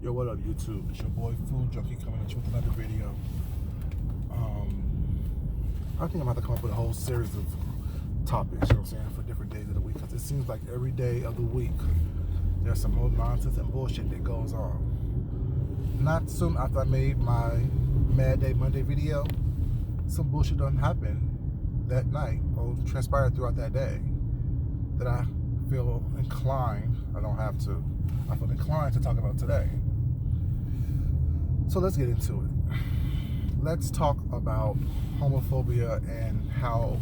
Yo, what up, YouTube? It's your boy Food Junkie coming at you with another video. I think I'm about to come up with a whole series of topics, you know what I'm saying, for different days of the week, because it seems like every day of the week there's some old nonsense and bullshit that goes on. Not soon after I made my Mad Day Monday video, some bullshit done happened that night or transpired throughout that day that I feel inclined, I don't have to, I feel inclined to talk about today. So let's get into it. Let's talk about homophobia and how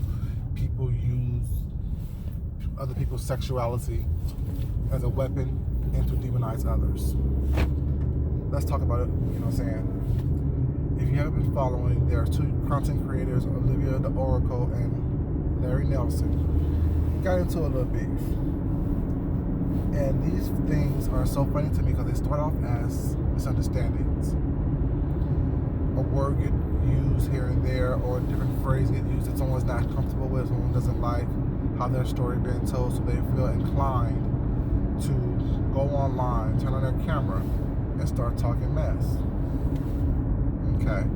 people use other people's sexuality as a weapon and to demonize others. Let's talk about it, you know what I'm saying? If you haven't been following, there are two content creators, Olivia the Oracle and Larry Nelson, got into a little beef. And these things are so funny to me because they start off as misunderstandings. A word get used here and there, or a different phrase get used that someone's not comfortable with, someone doesn't like how their story being told, so they feel inclined to go online, turn on their camera, and start talking mess. Okay.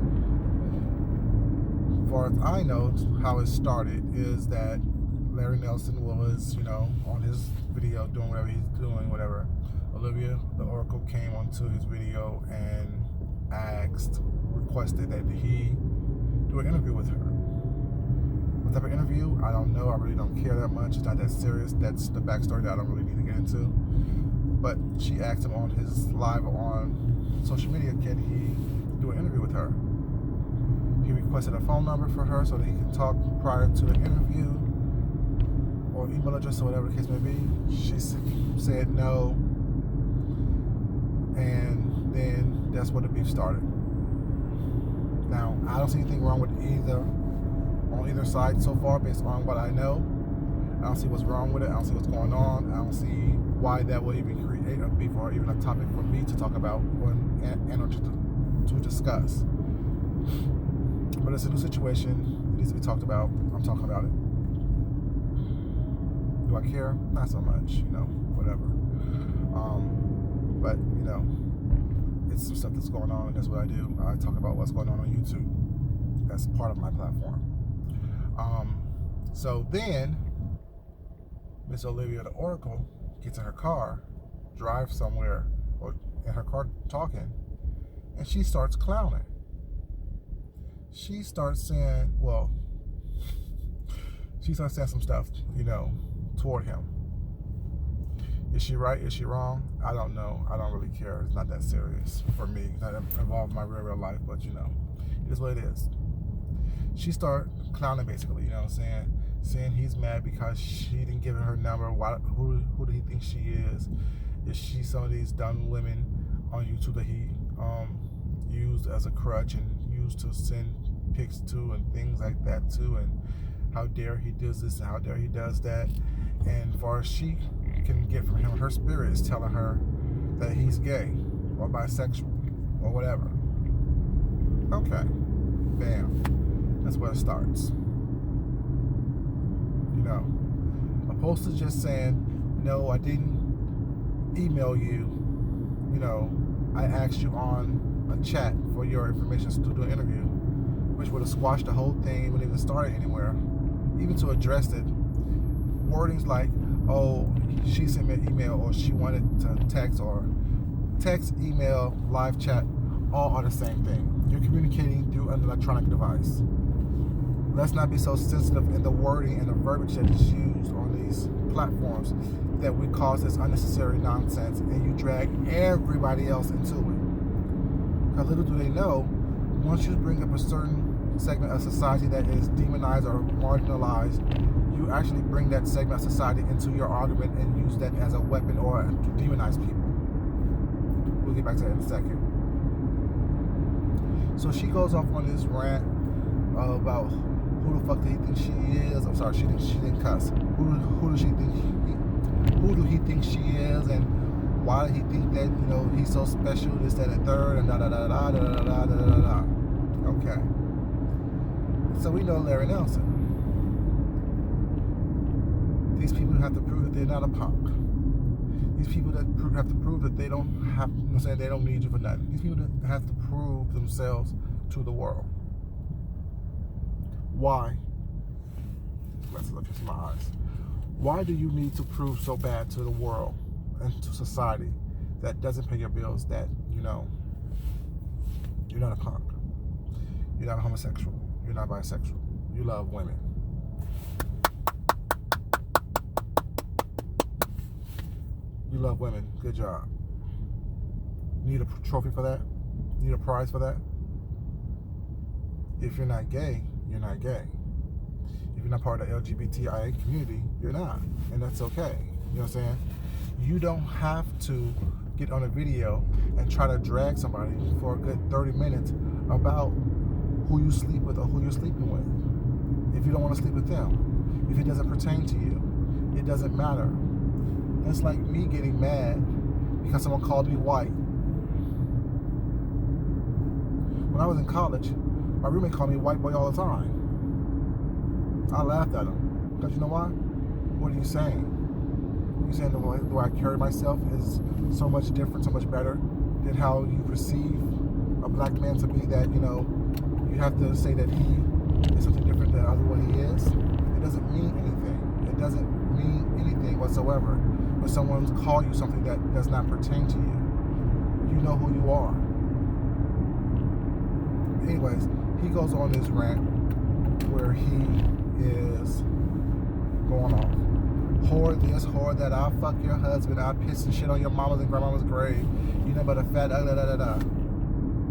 As far as I know, how it started is that Larry Nelson was, on his video doing whatever he's doing, whatever. Olivia the Oracle came onto his video and requested that he do an interview with her. What type of interview? I don't know. I really don't care that much. It's not that serious. That's the backstory that I don't really need to get into. But she asked him on his live on social media, can he do an interview with her? He requested a phone number for her so that he could talk prior to the interview, or email address, or whatever the case may be. She said no, and then that's where the beef started. Now, I don't see anything wrong with on either side so far, based on what I know. I don't see what's wrong with it. I don't see what's going on. I don't see why that would even create a beef or even a topic for me to talk about or to discuss. But it's a new situation. It needs to be talked about. I'm talking about it. Do I care? Not so much, whatever. But, it's some stuff that's going on, and that's what I do. I talk about what's going on YouTube. That's part of my platform. So then, Miss Olivia the Oracle gets in her car, drives somewhere, or in her car talking, and she starts clowning. She starts saying some stuff, toward him. Is she right? Is she wrong? I don't know. I don't really care. It's not that serious for me. It's not involved in my real life, but it is what it is. She started clowning, basically, saying he's mad because she didn't give him her number. Who do he think she is? Is she some of these dumb women on YouTube that he used as a crutch and used to send pics to and things like that too? And how dare he does this and how dare he does that? And as far as she can get from him, her spirit is telling her that he's gay or bisexual or whatever. Okay, bam, that's where it starts. Opposed to just saying, no, I didn't email you, I asked you on a chat for your information to do an interview, which would have squashed the whole thing, wouldn't even start anywhere, even to address it. Wordings like, oh, she sent me an email, or she wanted to text, or text, email, live chat, all are the same thing. You're communicating through an electronic device. Let's not be so sensitive in the wording and the verbiage that is used on these platforms that we cause this unnecessary nonsense, and you drag everybody else into it. Because little do they know, once you bring up a certain segment of society that is demonized or marginalized, you actually bring that segment of society into your argument and use that as a weapon or to demonize people. We'll get back to that in a second. So she goes off on this rant about who the fuck do he think she is. I'm sorry, she didn't cuss. Who do he think she is, and why did he think that he's so special, this, that, and third, and da da da da da da da da da da. Okay. So we know Larry Nelson. These people have to prove that they're not a punk. These people that have to prove that they don't have, you know what I'm saying, they don't need you for nothing. These people that have to prove themselves to the world. Why? Let's look into my eyes. Why do you need to prove so bad to the world and to society that doesn't pay your bills that, you know, you're not a punk, you're not a homosexual, you're not bisexual, you love women? You love women. Good job. Need a trophy for that? Need a prize for that? If you're not gay, you're not gay. If you're not part of the LGBTIA community, you're not. And that's okay. You know what I'm saying? You don't have to get on a video and try to drag somebody for a good 30 minutes about who you sleep with or who you're sleeping with. If you don't want to sleep with them, if it doesn't pertain to you, it doesn't matter. That's like me getting mad because someone called me white. When I was in college, my roommate called me white boy all the time. I laughed at him because you know why? What are you saying? You saying the way I carry myself is so much different, so much better than how you perceive a black man to be, that, you know, you have to say that he is something different than other what he is. It doesn't mean anything. It doesn't mean anything whatsoever when someone calls you something that does not pertain to you. You know who you are. Anyways, he goes on this rant where he is going off. Whore this, whore that, I'll fuck your husband, I'll piss and shit on your mama's and grandmama's grave. You know about a fat, da da da da.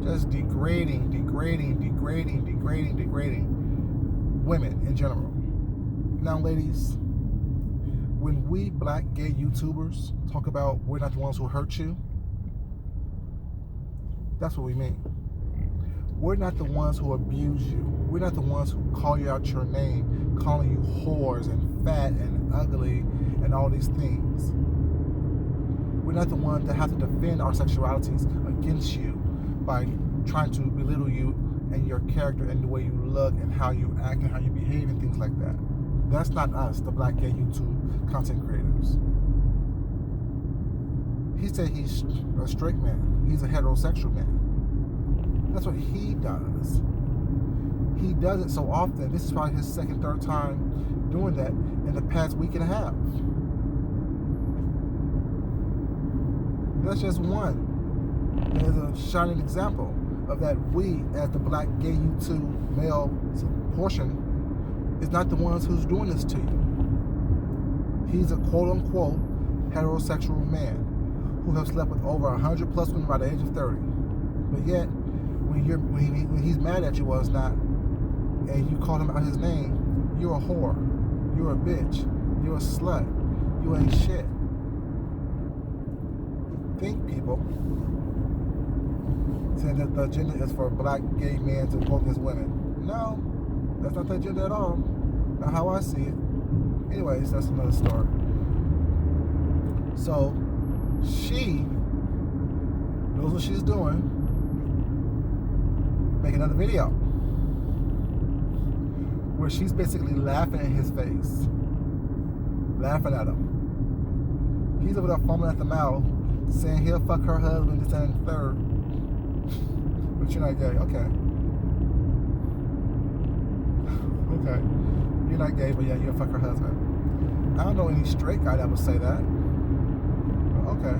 Just degrading women in general. Now, ladies, when we black gay YouTubers talk about we're not the ones who hurt you, that's what we mean. We're not the ones who abuse you. We're not the ones who call you out your name, calling you whores and fat and ugly and all these things. We're not the ones that have to defend our sexualities against you by trying to belittle you and your character and the way you look and how you act and how you behave and things like that. That's not us, the black gay YouTube content creators. He said he's a straight man. He's a heterosexual man. That's what he does. He does it so often. This is probably his second, third time doing that in the past week and a half. That's just one. There's a shining example of that. We, as the black gay YouTube male portion, is not the ones who's doing this to you. He's a quote-unquote heterosexual man who have slept with over 100 plus women by the age of 30. But yet, when he's mad at you or not, and you call him out his name, you're a whore, you're a bitch, you're a slut, you ain't shit. Think, people. Saying that the agenda is for black gay men to vote against women. No, that's not the agenda at all. Not how I see it. Anyways, that's another story. So, she knows what she's doing. Make another video where she's basically laughing in his face. Laughing at him. He's over there foaming at the mouth, saying he'll fuck her husband, this and the third. But you're not gay. Okay. Okay. You're not gay, but yeah, you'll fuck her husband. I don't know any straight guy that would say that. Okay.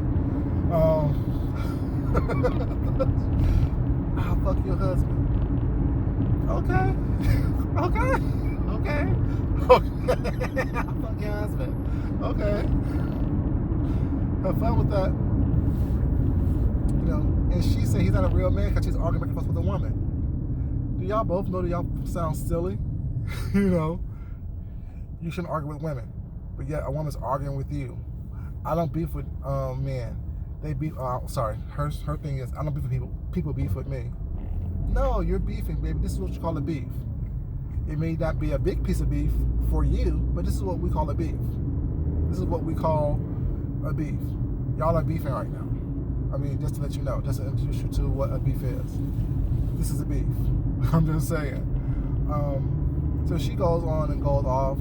I'll fuck your husband. Okay. Okay. Okay. Okay. I'll fuck your husband. Okay. Have fun with that. You know, and she said he's not a real man because she's arguing back and forth with a woman. Do y'all both know that y'all sound silly? You know, you shouldn't argue with women, but yet a woman's arguing with you. I don't beef with men. They beef. Sorry, her thing is I don't beef with people. People beef with me. No, you're beefing, baby. This is what you call a beef. It may not be a big piece of beef for you, but this is what we call a beef. This is what we call a beef. Y'all are beefing right now. I mean, just to let you know, just to introduce you to what a beef is. This is a beef. I'm just saying. So she goes on and goes off,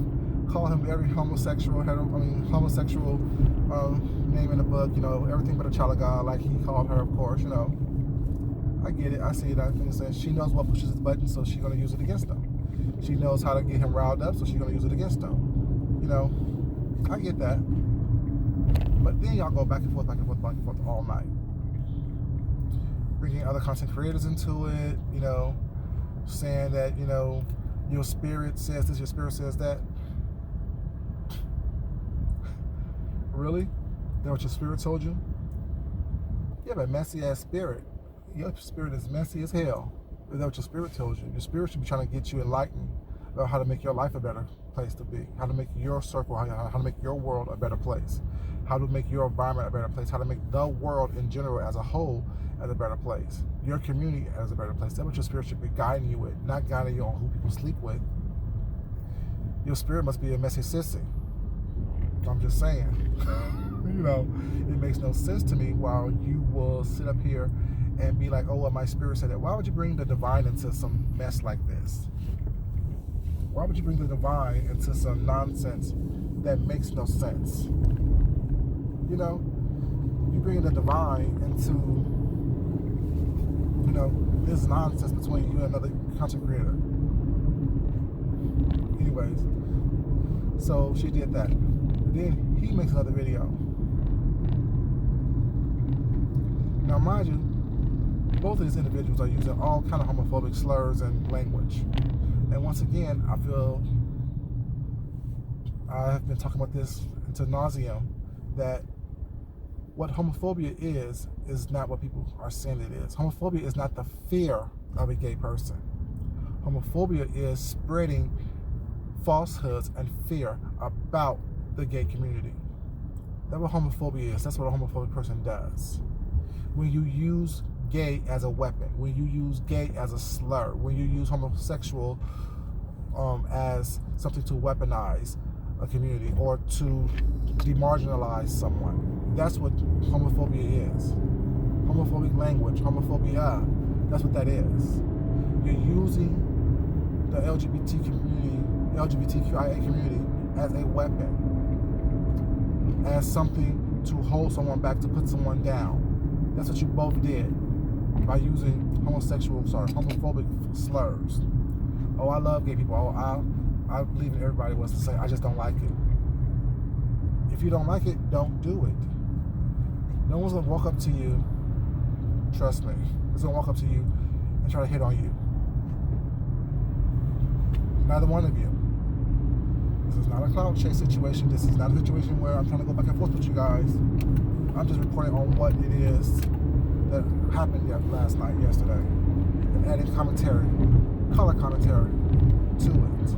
call him every homosexual, name in the book, everything but a child of God, like he called her, of course, I get it, I see it. I think that she knows what pushes his buttons, so she's going to use it against him. She knows how to get him riled up, so she's going to use it against him. I get that. But then y'all go back and forth all night. Bringing other content creators into it, saying that, your spirit says this, your spirit says that. Really? That's what your spirit told you? You have a messy ass spirit. Your spirit is messy as hell. Is that what your spirit tells you? Your spirit should be trying to get you enlightened about how to make your life a better place to be, how to make your circle, how to make your world a better place, how to make your environment a better place, how to make the world in general as a whole as a better place, your community as a better place. That's what your spirit should be guiding you with, not guiding you on who people sleep with. Your spirit must be a messy sissy. I'm just saying. It makes no sense to me while you will sit up here and be like, oh, well, my spirit said that. Why would you bring the divine into some mess like this? Why would you bring the divine into some nonsense that makes no sense? You bring the divine into, this nonsense between you and another content creator. Anyways, so she did that. And then he makes another video. Now, mind you, both of these individuals are using all kind of homophobic slurs and language. And once again, I feel I have been talking about this ad nauseum, that what homophobia is not what people are saying it is. Homophobia is not the fear of a gay person. Homophobia is spreading falsehoods and fear about the gay community. That's what homophobia is. That's what a homophobic person does. When you use gay as a weapon, when you use gay as a slur, when you use homosexual as something to weaponize a community or to demarginalize someone, that's what homophobia is. Homophobic language, homophobia, that's what that is. You're using the LGBTQIA community as a weapon, as something to hold someone back, to put someone down. That's what you both did by using homophobic slurs. Oh, I love gay people. Oh, I believe in everybody wants to say, I just don't like it. If you don't like it, don't do it. No one's gonna walk up to you, trust me, it's gonna walk up to you and try to hit on you. Neither one of you. This is not a clout chase situation. This is not a situation where I'm trying to go back and forth with you guys. I'm just reporting on what it is that happened yesterday, and adding commentary, color commentary to it.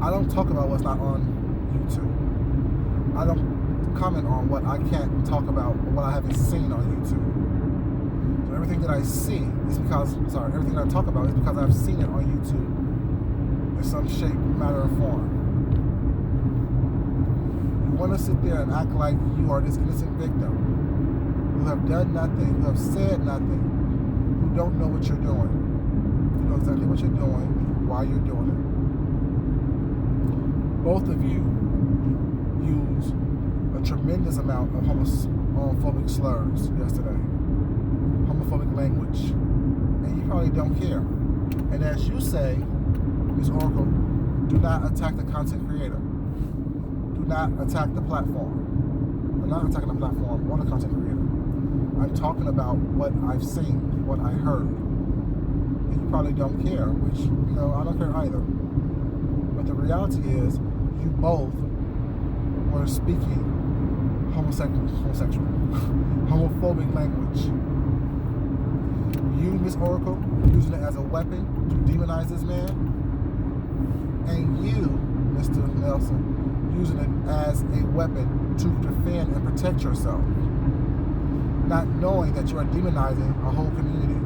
I don't talk about what's not on YouTube. I don't comment on what I can't talk about or what I haven't seen on YouTube. So everything that I see is everything that I talk about is because I've seen it on YouTube in some shape, matter, or form. You want to sit there and act like you are this innocent victim who have done nothing, who have said nothing, who don't know what you're doing. You know exactly what you're doing, why you're doing it. Both of you use a tremendous amount of homophobic slurs yesterday, homophobic language, and you probably don't care. And as you say, Ms. Oracle, do not attack the content creator. Do not attack the platform. I'm not attacking the platform or the content creator. I'm talking about what I've seen, what I heard. And you probably don't care, which, I don't care either. But the reality is, you both were speaking homophobic language. You, Miss Oracle, using it as a weapon to demonize this man, and you, Mr. Nelson, using it as a weapon to defend and protect yourself, not knowing that you are demonizing a whole community.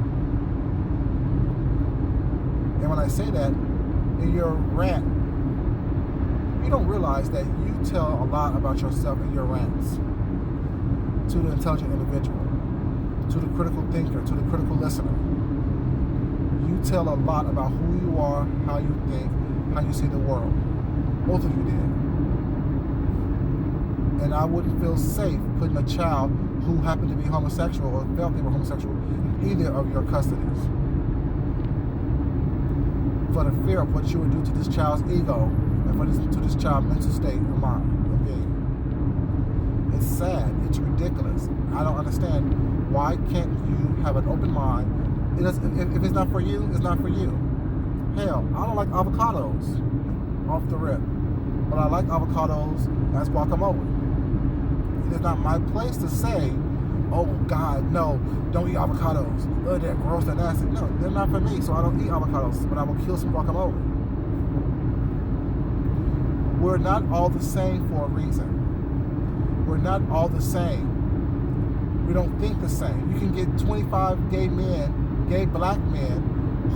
And when I say that, in your rant, you don't realize that you tell a lot about yourself in your rants to the intelligent individual, to the critical thinker, to the critical listener. You tell a lot about who you are, how you think, how you see the world. Both of you did. And I wouldn't feel safe putting a child who happened to be homosexual or felt they were homosexual in either of your custodies, for the fear of what you would do to this child's ego and to this child's mental state of mind and being. It's sad. It's ridiculous. I don't understand. Why can't you have an open mind? If it's not for you, it's not for you. Hell, I don't like avocados off the rip, but I like avocados as guacamole. It is not my place to say, oh God, no, don't eat avocados. Oh, they're gross and nasty. No, they're not for me, so I don't eat avocados, but I will kill some guacamole. We're not all the same for a reason. We're not all the same. We don't think the same. You can get 25 gay black men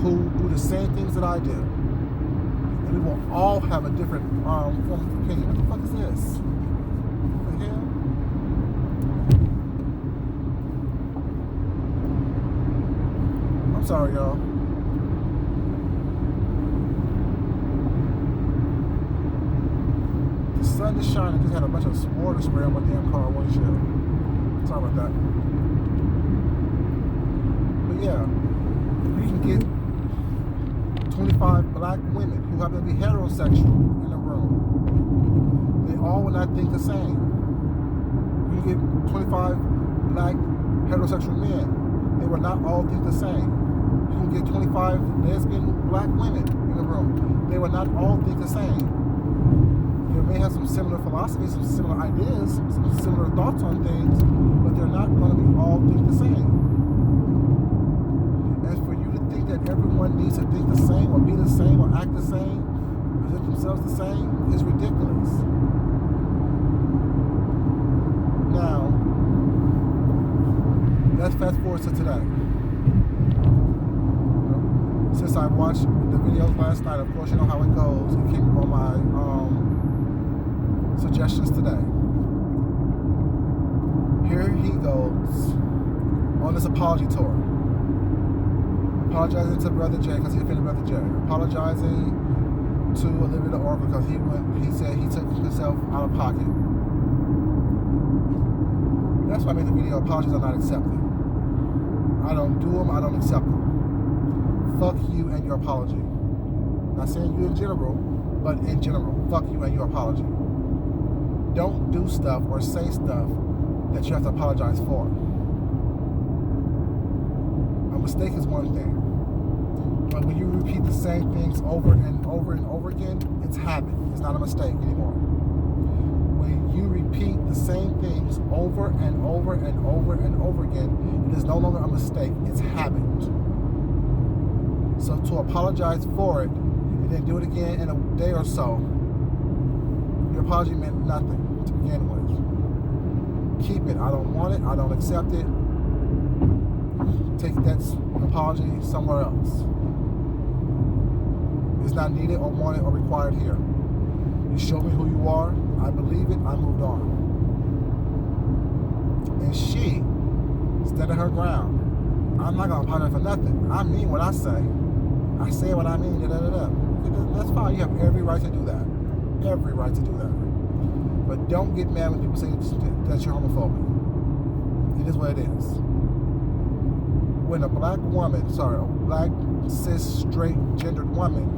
who do the same things that I do. And we will all have a different form of opinion. What the fuck is this? What the hell? I'm sorry, y'all. The sun is shining. I just had a bunch of water spray on my damn car windshield. Sorry about that. But yeah, you can get 25 black women who happen to be heterosexual in a room. They all will not think the same. You can get 25 black heterosexual men. They will not all think the same. You can get 25 lesbian black women in a room. They will not all think the same. They may have some similar philosophies, some similar ideas, some similar thoughts on things, but they're not going to be all think the same. As for you to think that everyone needs to think the same or be the same or act the same, present themselves the same, is ridiculous. Now, let's fast forward to today. Since I watched the videos last night, of course you know how it goes. It came on my suggestions today. Here he goes on this apology tour. Apologizing to Brother Jay because he offended Brother Jay. Apologizing to Olivia the Oracle because he said he took himself out of pocket. That's why I made the video. Apologies are not accepted. I don't do them, I don't accept them. Fuck you and your apology. Not saying you in general, but in general, fuck you and your apology. Don't do stuff or say stuff that you have to apologize for. A mistake is one thing, but when you repeat the same things over and over and over again, it's habit. It's not a mistake anymore. When you repeat the same things over and over and over and over again, it is no longer a mistake, it's habit. So to apologize for it and then do it again in a day or so, your apology meant nothing to begin with. Keep it. I don't want it. I don't accept it. Take that apology somewhere else. It's not needed or wanted or required here. You showed me who you are. I believe it. I moved on. And she stood at her ground. I'm not going to apologize for nothing. I mean what I say. I say what I mean. That's fine. You have every right to do that. Every right to do that. But don't get mad when people say that you're homophobic. It is what it is. When a black cis, straight, gendered woman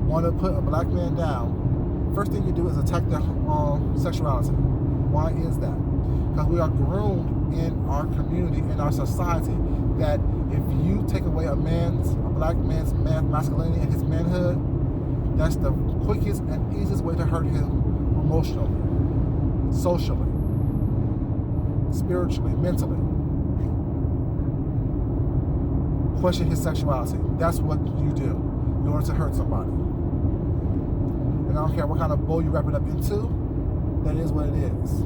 want to put a black man down, first thing you do is attack their sexuality. Why is that? Because we are groomed in our community, in our society, that if you take away a black man's masculinity and his manhood, that's the quickest and easiest way to hurt him emotionally, socially, spiritually, mentally. Question his sexuality. That's what you do in order to hurt somebody. And I don't care what kind of bull you wrap it up into, that is what it is.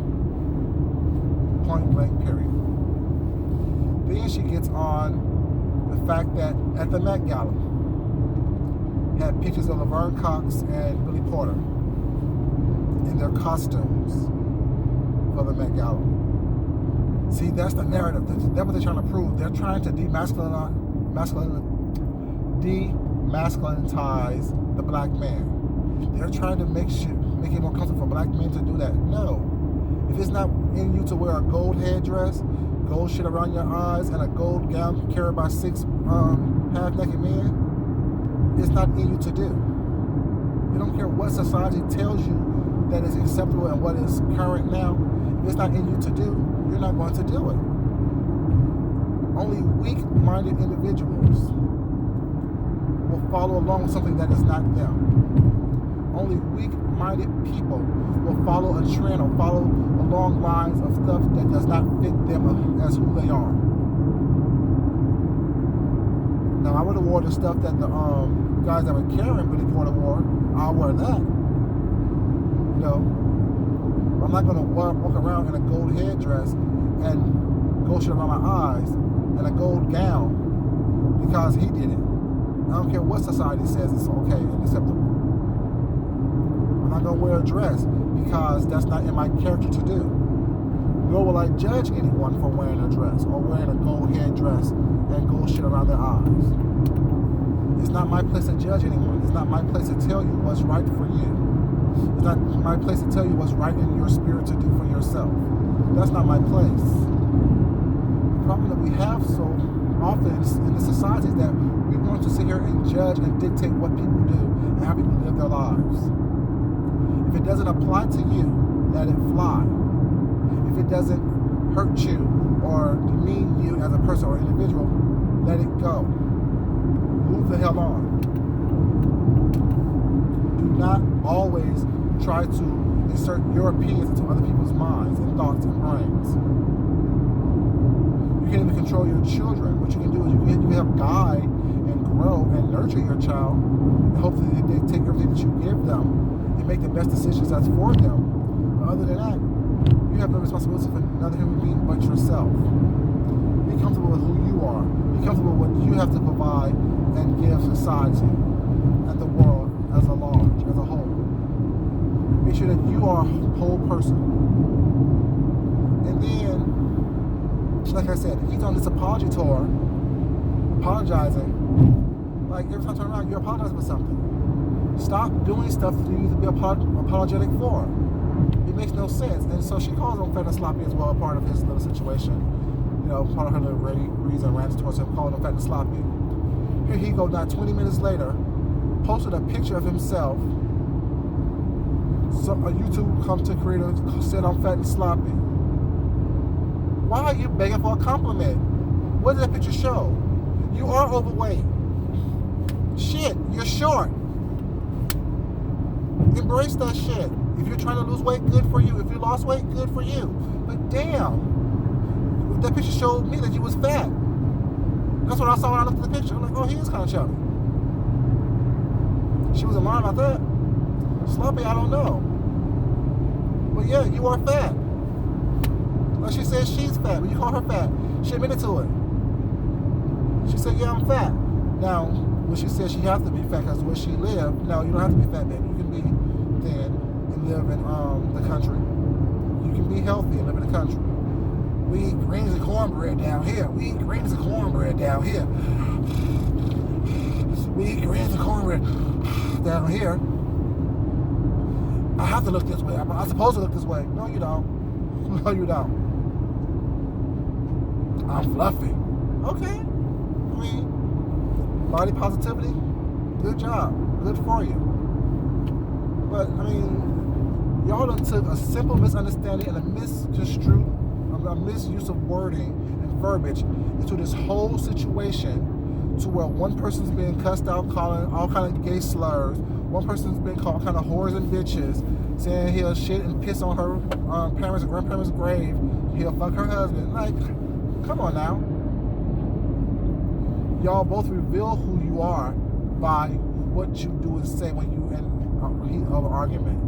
Point blank, period. Then she gets on the fact that at the Met Gala, had pictures of Laverne Cox and Billy Porter in their costumes for the Met Gala. See, that's the narrative. That's what they're trying to prove. They're trying to demasculinize the black man. they're trying to make it more comfortable for black men to do that. No. If it's not in you to wear a gold headdress, gold shit around your eyes, and a gold gown carried by 6 half-naked men, it's not in you to do. You don't care what society tells you that is acceptable and what is current now. If it's not in you to do, you're not going to do it. Only weak-minded individuals will follow along with something that is not them. Only weak-minded people will follow a trend or follow along lines of stuff that does not fit them as who they are. Now, I would have worn the stuff that the guys that were carrying really before the war. I'll wear that. You know, I'm not going to walk around in a gold headdress and gold shit around my eyes and a gold gown because he did it. I don't care what society says it's okay and acceptable. I'm not going to wear a dress because that's not in my character to do. Nor will I judge anyone for wearing a dress or wearing a gold headdress and gold shit around their eyes. It's not my place to judge anyone. It's not my place to tell you what's right for you. It's not my place to tell you what's right in your spirit to do for yourself. That's not my place. The problem that we have so often in the society is that we want to sit here and judge and dictate what people do and how people live their lives. If it doesn't apply to you, let it fly. If it doesn't hurt you or demean you as a person or individual, let it go. Move the hell on. Do not always try to insert your opinions into other people's minds and thoughts and brains. You can't even control your children. What you can do is you can help guide and grow and nurture your child, and hopefully they take everything that you give them and make the best decisions that's for them. But other than that, you have no responsibility for another human being but yourself. Be comfortable with who you are. Be comfortable with what you have to provide and give society and the world as a large, as a whole. Make sure that you are a whole person. And then, like I said, he's on this apology tour, apologizing. Like every time I turn around, you're apologizing for something. Stop doing stuff that you need to be apologetic for. It makes no sense. And so she calls him fat and sloppy as well, a part of his little situation. You know, part of her little reason rants towards him, calling him fat and sloppy. Here he goes, now 20 minutes later, posted a picture of himself. A YouTube content creator said I'm fat and sloppy. Why are you begging for a compliment? What does that picture show? You are overweight. Shit, you're short. Embrace that shit. If you're trying to lose weight, good for you. If you lost weight, good for you. But damn, that picture showed me that you was fat. That's what I saw when I looked at the picture. I'm like, oh, he is kind of chubby. She wasn't lying about that. Sloppy, I don't know. But yeah, you are fat. Like she said, she's fat, but you call her fat. She admitted to it. She said, yeah, I'm fat. Now, when she said she has to be fat because where she lived, no, you don't have to be fat, baby. You can be thin and live in the country. You can be healthy and live in the country. We eat greens and cornbread down here. We eat greens and cornbread down here. We eat greens and cornbread down here. I have to look this way. I'm supposed to look this way. No, you don't. No, you don't. I'm fluffy. Okay. I mean, body positivity, good job. Good for you. But, I mean, y'all done took a simple misunderstanding and a misuse of wording and verbiage into this whole situation to where one person's being cussed out, calling all kind of gay slurs. One person's been called kind of whores and bitches, saying he'll shit and piss on her parents and grandparents' grave. He'll fuck her husband. Like, come on now. Y'all both reveal who you are by what you do and say when you in heat of an argument.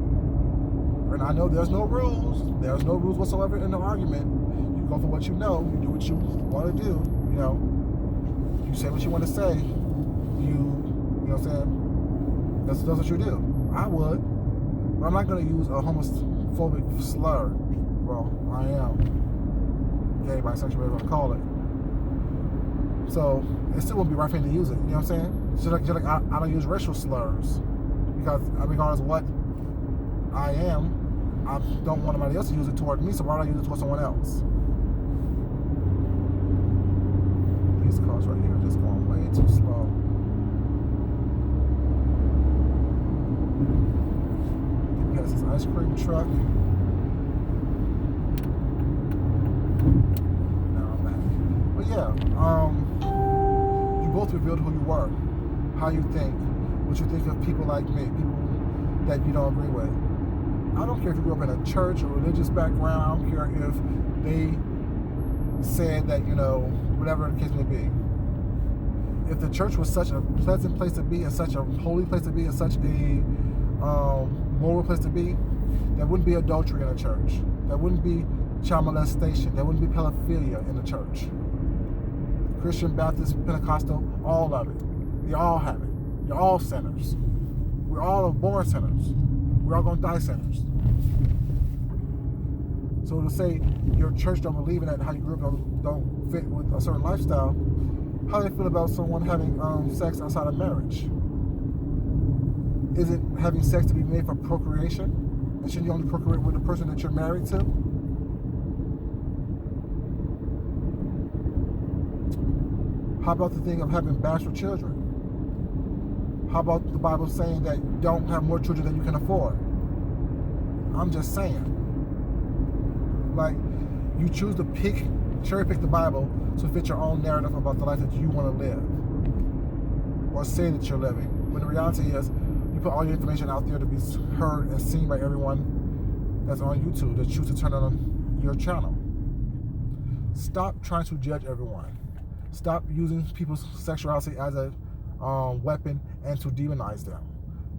And I know there's no rules. There's no rules whatsoever in the argument. You go for what you know. You do what you want to do. You know. You say what you want to say. You know what I'm saying? That's what you do. I would. But I'm not going to use a homophobic slur. Well, I am. Gay, bisexual, whatever you want to call it. So, it still wouldn't be right for me to use it. You know what I'm saying? Just like I don't use racial slurs. because regardless of what I am, I don't want anybody else to use it toward me, so why don't I use it toward someone else? These cars right here are just going way too slow. Get past this ice cream truck. Now I'm back. But yeah, you both revealed who you were, how you think, what you think of people like me, people that you don't agree with. I don't care if you grew up in a church or religious background. I don't care if they said that, whatever the case may be. If the church was such a pleasant place to be, and such a holy place to be, and such a moral place to be, there wouldn't be adultery in a church. There wouldn't be child molestation. There wouldn't be pedophilia in the church. Christian, Baptist, Pentecostal, all of it. You all have it. You're all sinners. We're all born sinners. We're all going to die sinners. So to say your church don't believe in that, how you grew up don't fit with a certain lifestyle, how do they feel about someone having sex outside of marriage? Is it having sex to be made for procreation? And should you only procreate with the person that you're married to? How about the thing of having bachelor children? How about the Bible saying that you don't have more children than you can afford? I'm just saying. Like, you choose to cherry pick the Bible to fit your own narrative about the life that you want to live, or say that you're living. When the reality is, you put all your information out there to be heard and seen by everyone that's on YouTube that choose to turn on your channel. Stop trying to judge everyone. Stop using people's sexuality as a weapon and to demonize them.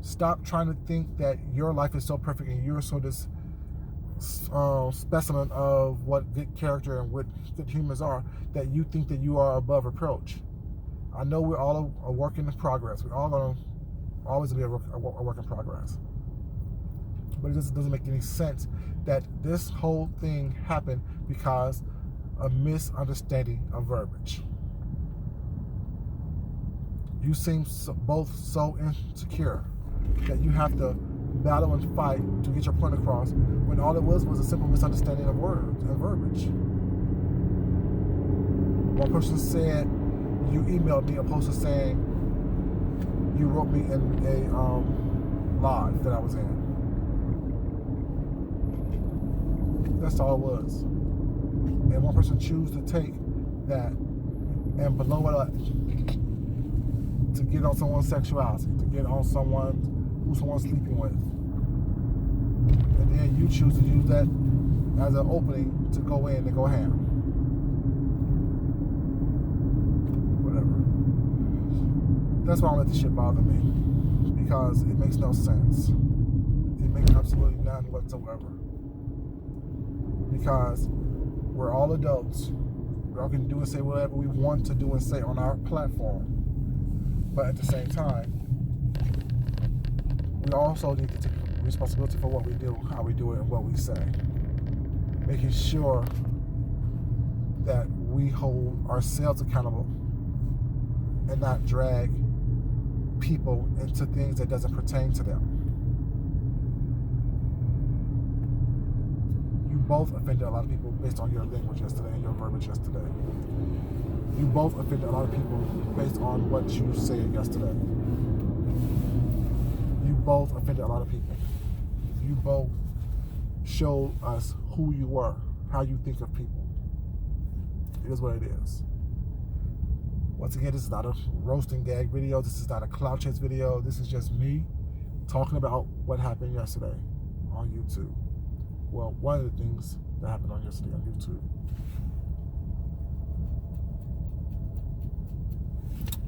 Stop trying to think that your life is so perfect and you're so this specimen of what good character and what good humans are, that you think that you are above reproach. I know we're all a work in progress. We're all going to always be a work in progress. But it just doesn't make any sense that this whole thing happened because of misunderstanding of verbiage. You seem both so insecure that you have to battle and fight to get your point across, when all it was a simple misunderstanding of words and verbiage. One person said you emailed me opposed to saying you wrote me in a live that I was in. That's all it was. And one person chose to take that and blow it up to get on someone's sexuality, to get on someone who someone's sleeping with. And then you choose to use that as an opening to go in and go ham. Whatever. That's why I don't let this shit bother me. Because it makes no sense. It makes absolutely none whatsoever. Because we're all adults. We all can do and say whatever we want to do and say on our platform. But at the same time, we also need to take responsibility for what we do, how we do it, and what we say. Making sure that we hold ourselves accountable and not drag people into things that doesn't pertain to them. You both offended a lot of people based on your language yesterday and your verbiage yesterday. You both offended a lot of people based on what you said yesterday. You both offended a lot of people. You both showed us who you were, how you think of people. It is what it is. Once again, this is not a roast and gag video. This is not a clout chase video. This is just me talking about what happened yesterday on YouTube. Well, one of the things that happened on yesterday on YouTube.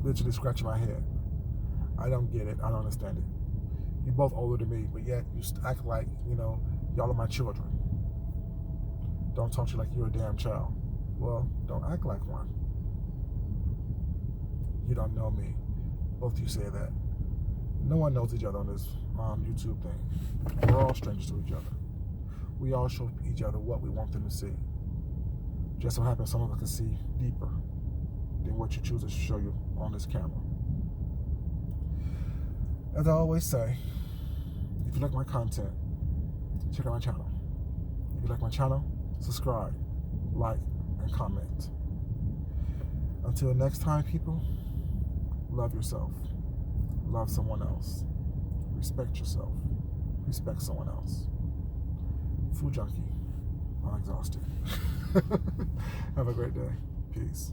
Literally scratching my head. I don't get it. I don't understand it. You're both older than me, but yet you act like, y'all are my children. Don't talk to you like you're a damn child. Well, don't act like one. You don't know me. Both of you say that. No one knows each other on this YouTube thing. We're all strangers to each other. We all show each other what we want them to see. Just so happens some of us can see deeper than what you choose to show you on this camera. As I always say, If you like my content, check out my channel. If you like my channel, subscribe, like, and comment. Until next time, people, love yourself. Love someone else. Respect yourself. Respect someone else. Food junkie. I'm exhausted. Have a great day. Peace.